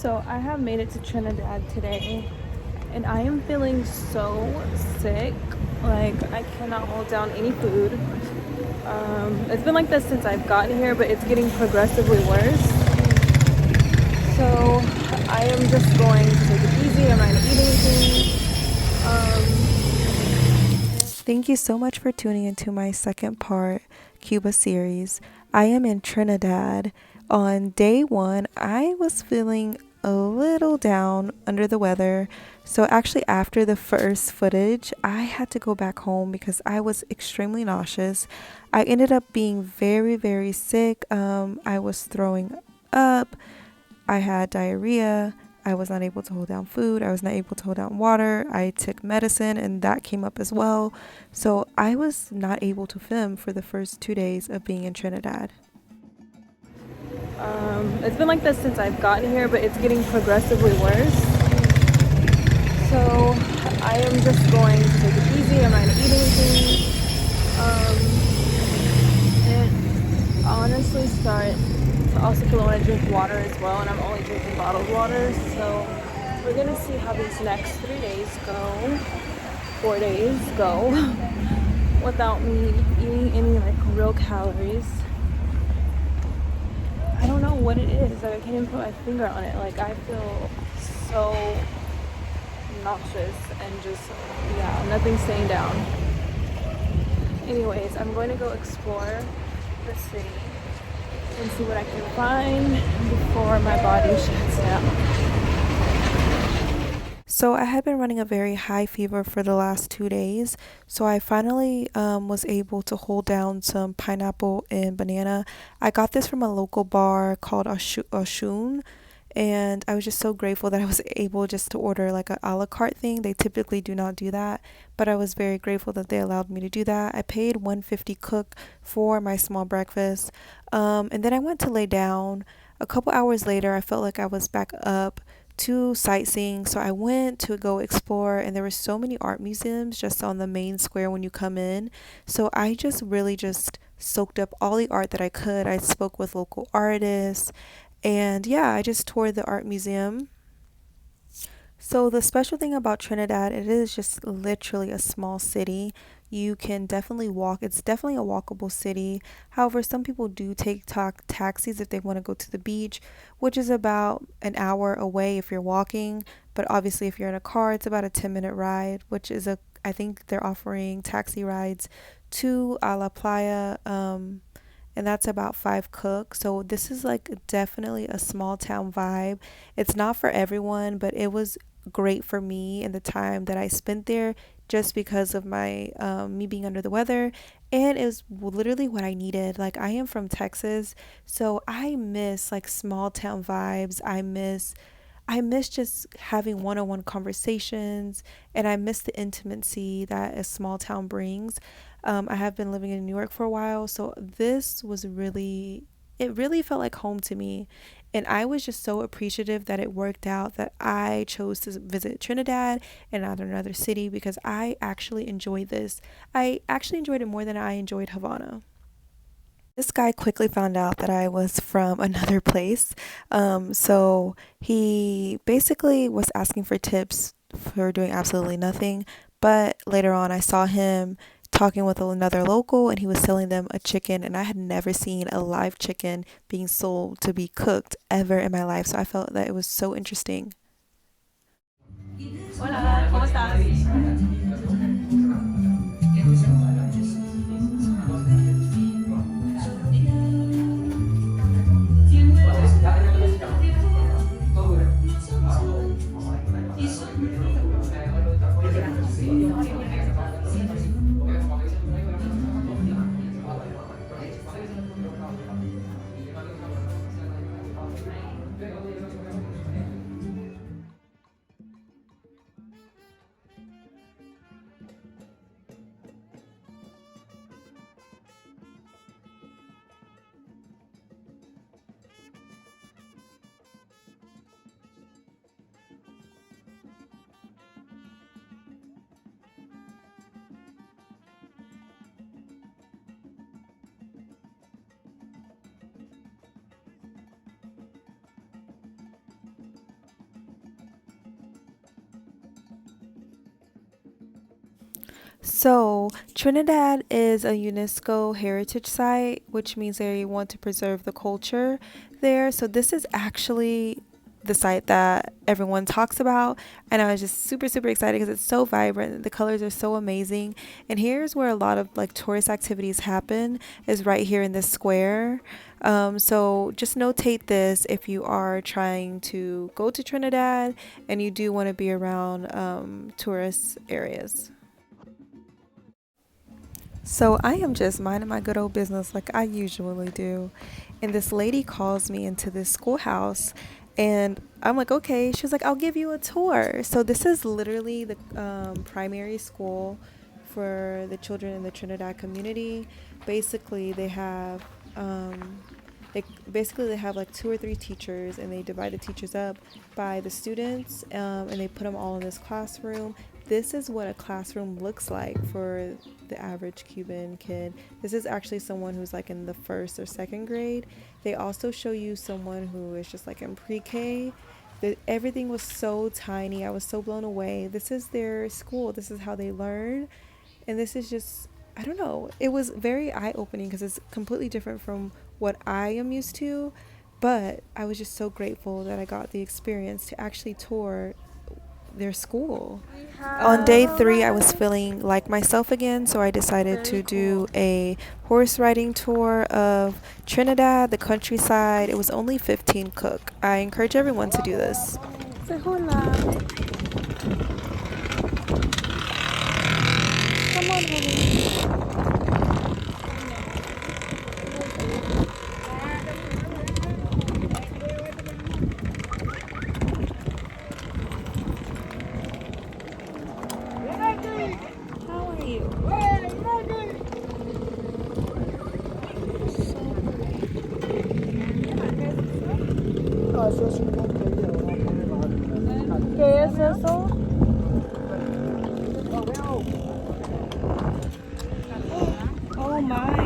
So I have made it to Trinidad today and I am feeling so sick. Like I cannot hold down any food. It's been like this since I've gotten here, but it's getting progressively worse. So I am just going to take it easy. I'm not gonna eat anything. Thank you so much for tuning into my second part Cuba series. I am in Trinidad. On day one, I was feeling a little down under the weather. So, actually, after the first footage, I had to go back home because I was extremely nauseous. I ended up being very, very sick. I was throwing up. I had diarrhea. I was not able to hold down food. I was not able to hold down water. I took medicine and that came up as well. So I was not able to film for the first 2 days of being in Trinidad. It's been like this since I've gotten here, but it's getting progressively worse. So I am just going to take it easy. I'm not gonna eat anything. And honestly start to also feel I want to drink water as well, and I'm only drinking bottled water. So we're gonna see how these next 3 days go, 4 days go, without me eating any like real calories. I don't know what it is. Like I can't even put my finger on it. Like I feel so nauseous and just nothing staying down. Anyways, I'm going to go explore the city and see what I can find before my body shuts down. So I had been running a very high fever for the last 2 days. So I finally was able to hold down some pineapple and banana. I got this from a local bar called Oshun. And I was just so grateful that I was able just to order like a la carte thing. They typically do not do that, but I was very grateful that they allowed me to do that. I paid 150 cook for my small breakfast. And then I went to lay down. A couple hours later, I felt like I was back up to sightseeing. So I went to go explore, and there were so many art museums just on the main square when you come in. So I just really just soaked up all the art that I could. I spoke with local artists, and yeah, I just toured the art museum. So the special thing about Trinidad, it is just literally a small city. You can definitely walk. It's definitely a walkable city. However, some people do take taxis if they want to go to the beach, which is about an hour away if you're walking. But obviously, if you're in a car, it's about a 10-minute ride, which is I think they're offering taxi rides to A La Playa. And that's about 5 cook. So this is like definitely a small town vibe. It's not for everyone, but it was great for me in the time that I spent there just because of my me being under the weather, and it was literally what I needed. Like I am from Texas, so I miss like small town vibes. I miss just having one-on-one conversations, and I miss the intimacy that a small town brings. I have been living in New York for a while, so this was really, it really felt like home to me. And I was just so appreciative that it worked out that I chose to visit Trinidad and not another city because I actually enjoyed this. I actually enjoyed it more than I enjoyed Havana. This guy quickly found out that I was from another place. So he basically was asking for tips for doing absolutely nothing. But later on, I saw him talking with another local, and he was selling them a chicken. And I had never seen a live chicken being sold to be cooked ever in my life. So I felt that it was so interesting. Hola, ¿cómo estás? So, Trinidad is a UNESCO heritage site, which means they want to preserve the culture there. So, this is actually the site that everyone talks about. And I was just super, super excited because it's so vibrant. The colors are so amazing. And here's where a lot of like tourist activities happen, is right here in this square. So, just notate this if you are trying to go to Trinidad and you do want to be around tourist areas. So I am just minding my good old business like I usually do. And this lady calls me into this schoolhouse and I'm like, okay. She was like, I'll give you a tour. So this is literally the primary school for the children in the Trinidad community. Basically, um, they have like two or three teachers, and they divide the teachers up by the students, and they put them all in this classroom. This is what a classroom looks like for the average Cuban kid. This is actually someone who's like in the first or second grade. They also show you someone who is just like in pre-K. Everything was so tiny. I was so blown away. This is their school. This is how they learn. And this is just, I don't know. It was very eye-opening because it's completely different from what I am used to. But I was just so grateful that I got the experience to actually tour their school. On day 3, I was feeling like myself again, so I decided to do a horse riding tour of Trinidad, the countryside. It was only 15 kuk. I encourage everyone to do this. Say hola. Come on, honey. How are you? ¿Qué es eso? Oh my.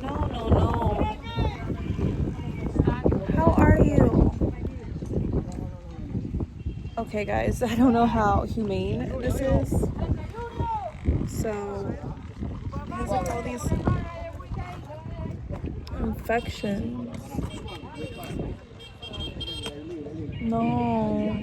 No, no, no. How are you? Okay, guys, I don't know how humane this is. So, there's like all these infections. No.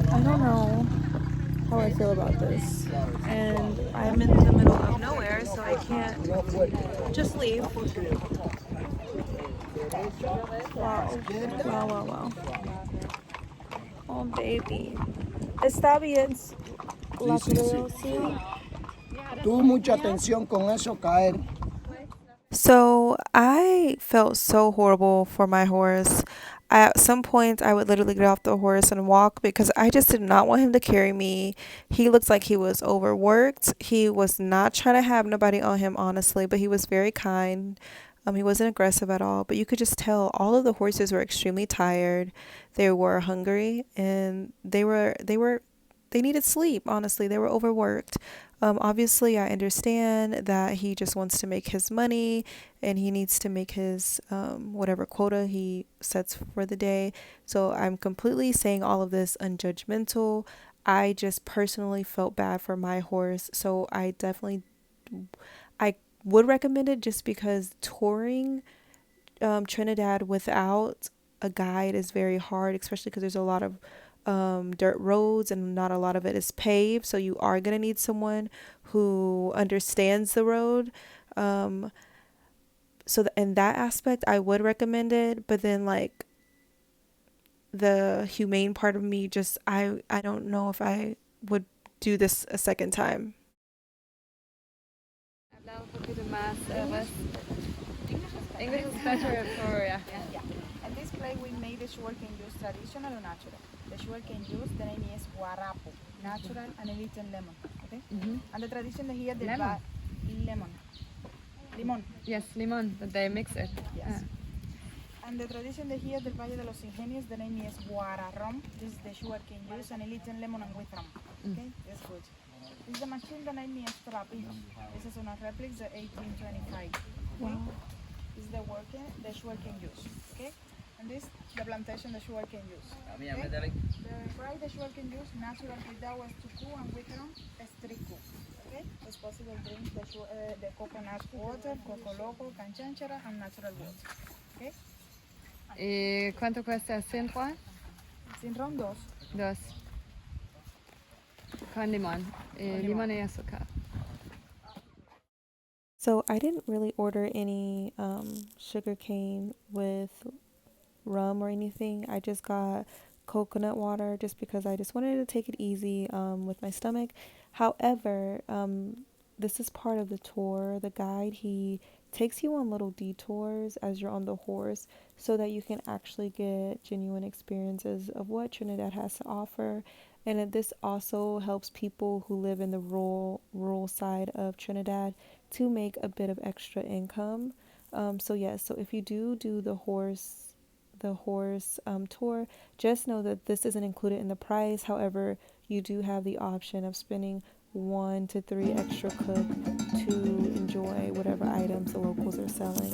I don't know how I feel about this. And I'm in the middle of nowhere, so I can't just leave. Wow. Wow, wow, wow. Oh, baby. Está bien. La creo, sí. Tuvo mucha atención con eso caer. So I felt so horrible for my horse. At some points, I would literally get off the horse and walk because I just did not want him to carry me. He looks like he was overworked. He was not trying to have nobody on him, honestly, but he was very kind. He wasn't aggressive at all, but you could just tell all of the horses were extremely tired. They were hungry and they needed sleep, honestly. They were overworked. Obviously, I understand that he just wants to make his money and he needs to make his whatever quota he sets for the day. So I'm completely saying all of this unjudgmental. I just personally felt bad for my horse. So I would recommend it just because touring Trinidad without a guide is very hard, especially because there's a lot of dirt roads and not a lot of it is paved. So you are going to need someone who understands the road. In that aspect, I would recommend it. But then, like, the humane part of me, just, I don't know if I would do this a second time. Hablar un poquito más. English is better for yeah. Yeah. And this play we made the sugarcane juice traditional or natural. The sugarcane juice, the name is guarapo, natural and a little lemon. Okay? And the tradition here, the Lemon? Limon. Yes, limon, but they mix it. Yes. And the tradition here, the Valle de los Ingenios, the name is guararrom. This is the sugarcane juice and a little lemon and with rum. Okay? That's good. This is the machine, the name is Trapino. This is on a replica, 1825. Okay? Wow. is the sugarcane juice, okay? And this, the plantation, the sugarcane juice. Okay? The fry the sugarcane juice, natural without tuku and wickeron, estrico. Okay? It's possible drink the coconut water, coco loco, canchanchara, and natural water. Okay? ¿Y cuánto cuesta el centro? Sin ron dos. Dos. Con limón. Limón y azúcar. So I didn't really order any sugar cane with rum or anything. I just got coconut water just because I just wanted to take it easy with my stomach. However, this is part of the tour. The guide, he takes you on little detours as you're on the horse so that you can actually get genuine experiences of what Trinidad has to offer. And this also helps people who live in the rural side of Trinidad to make a bit of extra income. So yes, so if you do the horse tour, just know that this isn't included in the price. However, you do have the option of spending 1 to 3 extra cook to enjoy whatever items the locals are selling.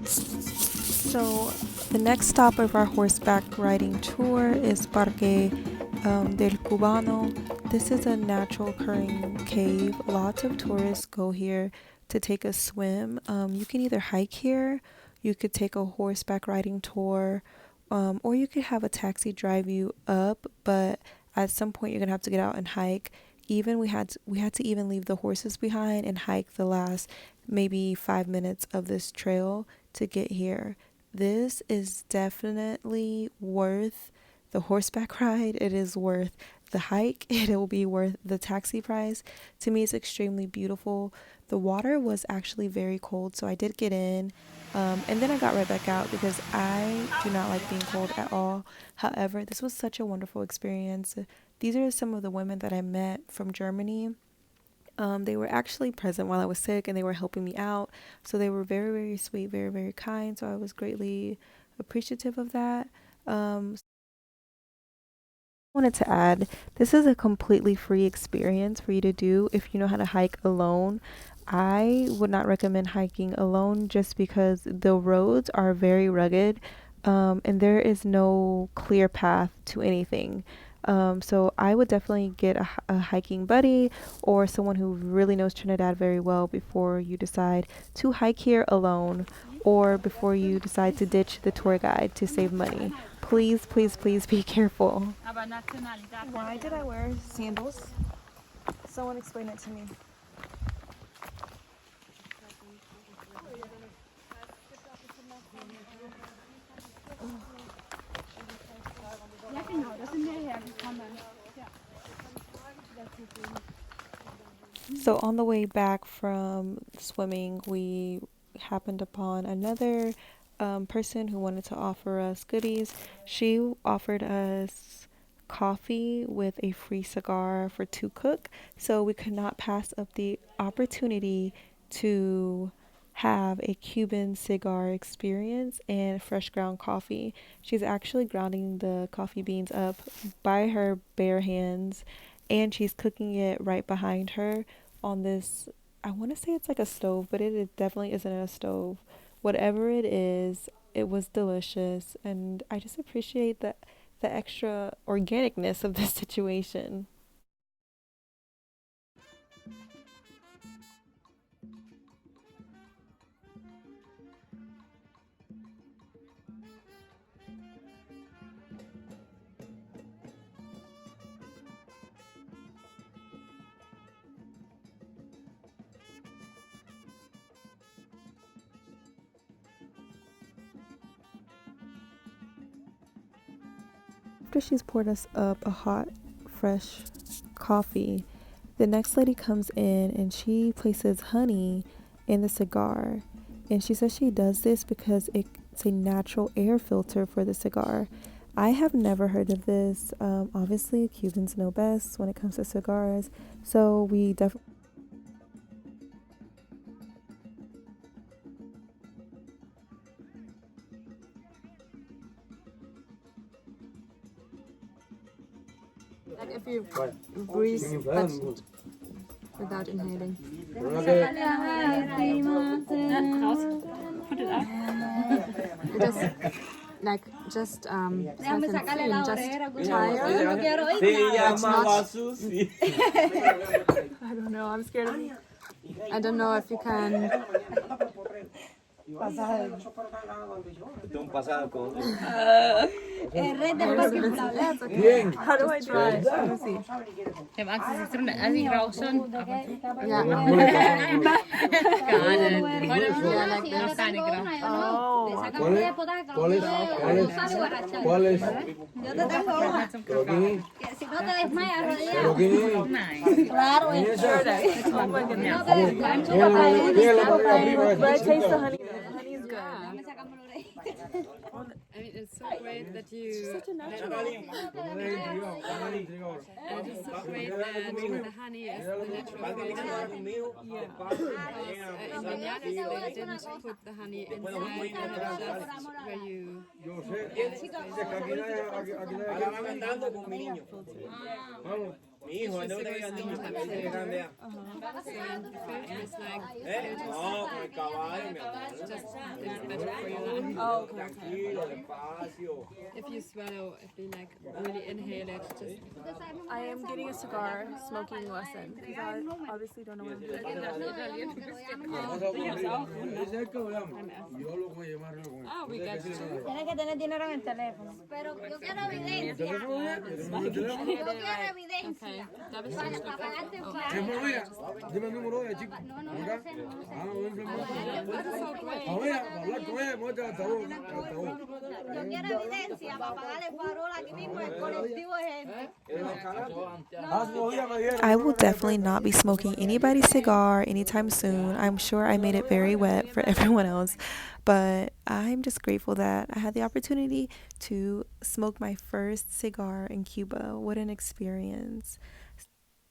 So the next stop of our horseback riding tour is Parque del Cubano. This is a natural occurring cave. Lots of tourists go here to take a swim. You can either hike here, you could take a horseback riding tour, or you could have a taxi drive you up, but at some point you're gonna have to get out and hike. Even we had to even leave the horses behind and hike the last maybe 5 minutes of this trail to get here. This is definitely worth the horseback ride. It is worth the hike. It will be worth the taxi price. To me, it's extremely beautiful. The water was actually very cold, so I did get in, and then I got right back out because I do not like being cold at all. However, this was such a wonderful experience. These are some of the women that I met from Germany. They were actually present while I was sick and they were helping me out. So they were very, very sweet, very, very kind. So I was greatly appreciative of that. Wanted to add, this is a completely free experience for you to do if you know how to hike alone. I would not recommend hiking alone just because the roads are very rugged, and there is no clear path to anything. So I would definitely get a hiking buddy or someone who really knows Trinidad very well before you decide to hike here alone or before you decide to ditch the tour guide to save money. Please, please, please be careful. Why did I wear sandals? Someone explain it to me. So on the way back from swimming, we happened upon another person who wanted to offer us goodies. She offered us coffee with a free cigar for 2 cook, so we could not pass up the opportunity to have a Cuban cigar experience and fresh ground coffee. She's actually grounding the coffee beans up by her bare hands and she's cooking it right behind her on this, I want to say it's like a stove, but it definitely isn't a stove. Whatever it is, it was delicious and I just appreciate the extra organicness of this situation. After she's poured us up a hot, fresh coffee, the next lady comes in and she places honey in the cigar. And she says she does this because it's a natural air filter for the cigar. I have never heard of this. Obviously, Cubans know best when it comes to cigars. So we definitely you breathe but without inhaling. It is like just self-esteem, just tired. It's not. I don't know. I'm scared of it. I don't know if you can. How do I try? Let me see. ¿Cuál es? But I taste the honey. The honey is good. I mean, it's so great that you. It is so great that the honey is the natural flavor. In Bananas, they didn't put the honey inside. They had it just where you. Mi hijo, ¿dónde te quedan niños? Grande. No, con el caballo, mi amor. Tranquilo, despacio. If you swallow, if you like really inhale it, just. I am getting a cigar smoking lesson because I obviously don't know what I'm doing. Oh, we got you. Tienes que tener dinero en el teléfono. Pero yo quiero evidencia. Yo quiero evidencia. Para pagarte el carro. Dime el número de chico. No, no lo sé, no lo sé. Hablar con ella, muestra el altavoz. Yo quiero evidencia para pagar el farol aquí mismo, el colectivo de gente. I will definitely not be smoking anybody's cigar anytime soon. I'm sure I made it very wet for everyone else, but I'm just grateful that I had the opportunity to smoke my first cigar in Cuba. What an experience.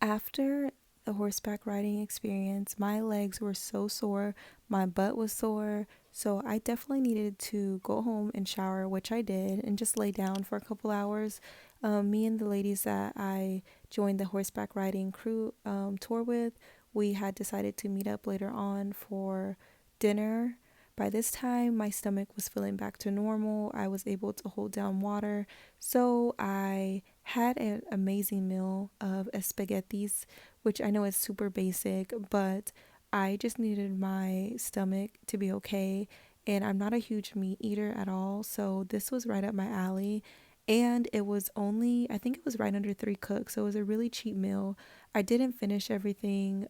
After the horseback riding experience, my legs were so sore, my butt was sore, so I definitely needed to go home and shower, which I did, and just lay down for a couple hours. Me and the ladies that I joined the horseback riding crew tour with, we had decided to meet up later on for dinner. By this time, my stomach was feeling back to normal. I was able to hold down water. So I had an amazing meal of espaguetis, which I know is super basic, but I just needed my stomach to be okay. And I'm not a huge meat eater at all. So this was right up my alley. And it was only, I think it was right under 3 cooks. So it was a really cheap meal. I didn't finish everything.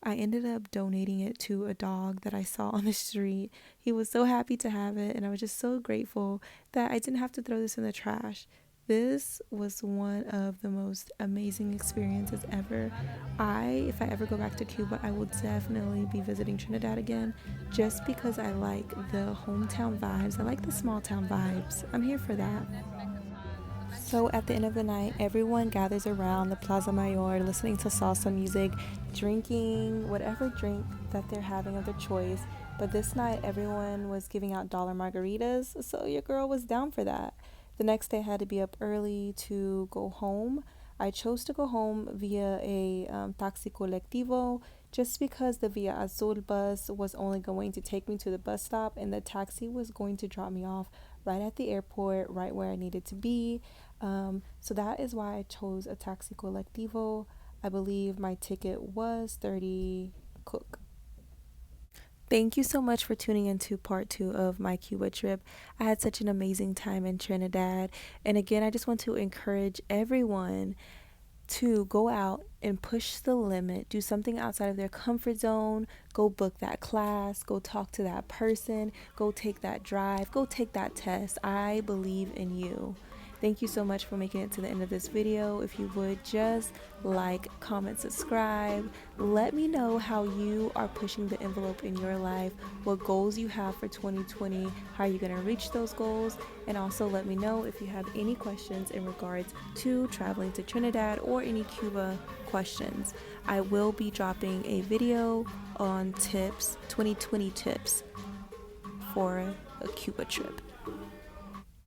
I ended up donating it to a dog that I saw on the street. He was so happy to have it, and I was just so grateful that I didn't have to throw this in the trash. This was one of the most amazing experiences ever. If I ever go back to Cuba, I will definitely be visiting Trinidad again, just because I like the hometown vibes. I like the small town vibes. I'm here for that. So at the end of the night, everyone gathers around the Plaza Mayor listening to salsa music, drinking whatever drink that they're having of their choice. But this night, everyone was giving out dollar margaritas, so your girl was down for that. The next day, I had to be up early to go home. I chose to go home via a taxi colectivo just because the Via Azul bus was only going to take me to the bus stop, and the taxi was going to drop me off right at the airport, right where I needed to be. So that is why I chose a taxi colectivo. I believe my ticket was 30 cook. Thank you so much for tuning into part 2 of my Cuba trip. I had such an amazing time in Trinidad. And again, I just want to encourage everyone to go out and push the limit, do something outside of their comfort zone, go book that class, go talk to that person, go take that drive, go take that test. I believe in you. Thank you so much for making it to the end of this video. If you would just like, comment, subscribe. Let me know how you are pushing the envelope in your life, what goals you have for 2020, how you're going to reach those goals, and also let me know if you have any questions in regards to traveling to Trinidad or any Cuba questions. I will be dropping a video on tips, 2020 tips for a Cuba trip.